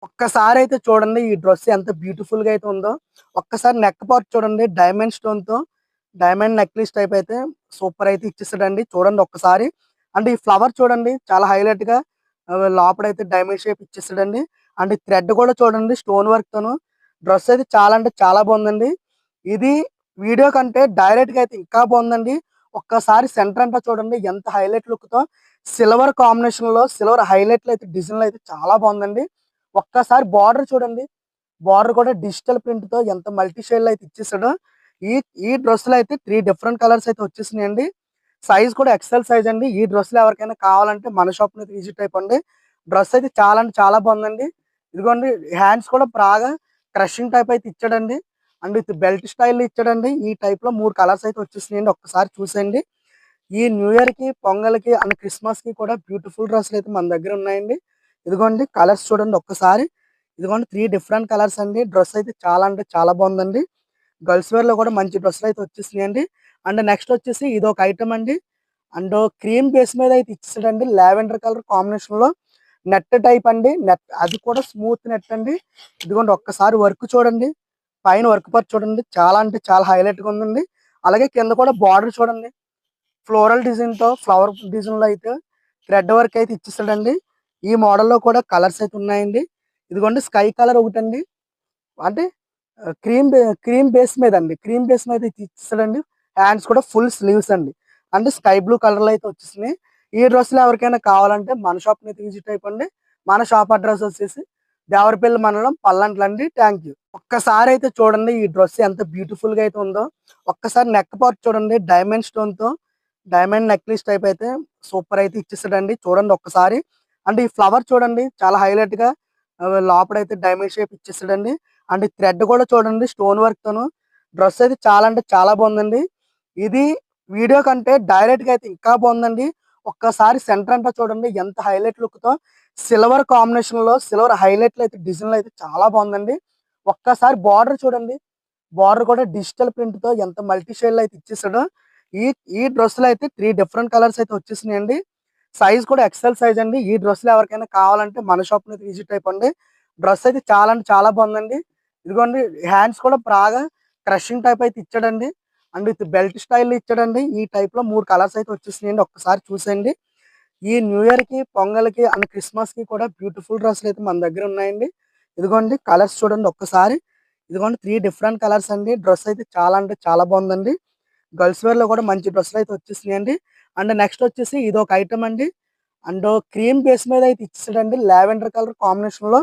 ఒక్కసారి అయితే చూడండి ఈ డ్రెస్ ఎంత బ్యూటిఫుల్ గా అయితే ఉందో. ఒక్కసారి నెక్ పార్ట్ చూడండి, డైమండ్ స్టోన్ తో డైమండ్ నెక్లెస్ టైప్ అయితే సూపర్ అయితే ఇచ్చేసాడండి. చూడండి ఒక్కసారి. అంటే ఈ ఫ్లవర్ చూడండి చాలా హైలైట్ గా లోపడైతే డైమండ్ షేప్ ఇచ్చేసాడండి. అండ్ థ్రెడ్ కూడా చూడండి స్టోన్ వర్క్ తోను. డ్రెస్ అయితే చాలా అంటే చాలా బాగుందండి. ఇది వీడియో కంటే డైరెక్ట్ గా అయితే ఇంకా బాగుందండి. ఒక్కసారి సెంటర్ అంతా చూడండి ఎంత హైలైట్ లుక్ తో సిల్వర్ కాంబినేషన్ లో సిల్వర్ హైలైట్ లో అయితే డిజైన్ అయితే చాలా బాగుందండి. ఒక్కసారి బార్డర్ చూడండి. బార్డర్ కూడా డిజిటల్ ప్రింట్ తో ఎంత మల్టీ షేడ్ లో అయితే ఇచ్చేసాడో. ఈ ఈ డ్రెస్ లో అయితే 3 డిఫరెంట్ కలర్స్ అయితే వచ్చేసినాయండి. సైజ్ కూడా ఎక్సెల్ సైజ్ అండి. ఈ డ్రెస్ లో ఎవరికైనా కావాలంటే మన షాప్ ని విజిట్ అయిపోండి. డ్రెస్ అయితే చాలా అంటే చాలా బాగుందండి. ఇదిగోండి హ్యాండ్స్ కూడా బాగా క్రషింగ్ టైప్ అయితే ఇచ్చాడండి. అండ్ విత్ బెల్ట్ స్టైల్ ఇచ్చాడండి. ఈ టైప్ లో 3 కలర్స్ అయితే వచ్చేసినాయండి. ఒక్కసారి చూసేయండి. ఈ న్యూ ఇయర్ కి, పొంగల్‌కి అండ్ క్రిస్మస్ కి కూడా బ్యూటిఫుల్ డ్రెస్సులు అయితే మన దగ్గర ఉన్నాయండి. ఇదిగోండి కలర్స్ చూడండి ఒక్కసారి. ఇదిగోండి 3 డిఫరెంట్ కలర్స్ అండి. డ్రెస్ అయితే చాలా అంటే చాలా బాగుందండి. గర్ల్స్ వేర్ లో కూడా మంచి డ్రెస్సులు అయితే వచ్చేసినాయండి. అండ్ నెక్స్ట్ వచ్చేసి ఇదొక ఐటమ్ అండి. అండ్ క్రీమ్ బేస్ మీద అయితే ఇచ్చేసాడండి. లావెండర్ కలర్ కాంబినేషన్ లో నెట్ టైప్ అండి. నెట్ అది కూడా స్మూత్ నెట్ అండి. ఇదిగోండి ఒక్కసారి వర్క్ చూడండి. పైన వర్క్ పార్ట్ చూడండి చాలా అంటే చాలా హైలైట్ గా ఉందండి. అలాగే కింద కూడా బార్డర్ చూడండి. ఫ్లోరల్ డిజైన్ తో ఫ్లవర్ డిజైన్ లో అయితే థ్రెడ్ వర్క్ అయితే ఇచ్చేసాడండి. ఈ మోడల్లో కూడా కలర్స్ అయితే ఉన్నాయండి. ఇదిగోండి స్కై కలర్ ఒకటండి. అంటే క్రీమ్ బేస్ మీద అండి. క్రీమ్ బేస్ మీద అయితే ఇచ్చేసాడండి. హ్యాండ్స్ కూడా ఫుల్ స్లీవ్స్ అండి. అంటే స్కై బ్లూ కలర్ లో అయితే వచ్చేసినాయి. ఈ డ్రెస్సులు ఎవరికైనా కావాలంటే మన షాప్ ని విజిట్ అయిపోండి. మన షాప్ అడ్రస్ వచ్చేసి దేవరపల్లి మండలం పల్లంట్ల అండి. Thank you. ఒక్కసారి అయితే చూడండి ఈ డ్రెస్ ఎంత బ్యూటిఫుల్ గా అయితే ఉందో. ఒక్కసారి నెక్ పార్ట్ చూడండి డైమండ్ స్టోన్ తో డైమండ్ నెక్లెస్ టైప్ అయితే సూపర్ అయితే ఇచ్చేసాడండి. చూడండి ఒక్కసారి. అంటే ఈ ఫ్లవర్ చూడండి చాలా హైలైట్ గా లోపడైతే డైమండ్ షేప్ ఇచ్చేసాడండి. అండ్ థ్రెడ్ కూడా చూడండి స్టోన్ వర్క్ తోను. డ్రెస్ అయితే చాలా అంటే చాలా బాగుందండి. ఇది వీడియో కంటే డైరెక్ట్ గా అయితే ఇంకా బాగుందండి. ఒక్కసారి సెంటర్ అంతా చూడండి ఎంత హైలైట్ లుక్ తో సిల్వర్ కాంబినేషన్ లో సిల్వర్ హైలైట్ లో అయితే డిజైన్ అయితే చాలా బాగుందండి. ఒక్కసారి బార్డర్ చూడండి. బార్డర్ కూడా డిజిటల్ ప్రింట్ తో ఎంత మల్టీ షేడ్ లో అయితే ఇచ్చేసాడో. ఈ ఈ డ్రెస్ లో అయితే 3 డిఫరెంట్ కలర్స్ అయితే వచ్చేసినాయండి. సైజ్ కూడా ఎక్సెల్ సైజ్ అండి. ఈ డ్రెస్ లో ఎవరికైనా కావాలంటే మన షాప్ ని విజిట్ అయిపోండి. డ్రెస్ అయితే చాలా అంటే చాలా బాగుందండి. ఇదిగోండి హ్యాండ్స్ కూడా బాగా క్రషింగ్ టైప్ అయితే ఇచ్చాడండి. అండ్ విత్ బెల్ట్ స్టైల్ ఇచ్చాడండి. ఈ టైప్ లో 3 కలర్స్ అయితే వచ్చేసినాయండి. ఒక్కసారి చూసేయండి. ఈ న్యూ ఇయర్ కి, పొంగల్‌కి అండ్ క్రిస్మస్ కి కూడా బ్యూటిఫుల్ డ్రెస్సులు అయితే మన దగ్గర ఉన్నాయండి. ఇదిగోండి కలర్స్ చూడండి ఒక్కసారి. ఇదిగోండి 3 డిఫరెంట్ కలర్స్ అండి. డ్రెస్ అయితే చాలా అంటే చాలా బాగుందండి. గర్ల్స్ వేర్ లో కూడా మంచి డ్రెస్సులు అయితే వచ్చేసినాయండి. అండ్ నెక్స్ట్ వచ్చేసి ఇదొక ఐటమ్ అండి. అండ్ క్రీమ్ బేస్ మీద అయితే ఇచ్చేసాడండి. లావెండర్ కలర్ కాంబినేషన్ లో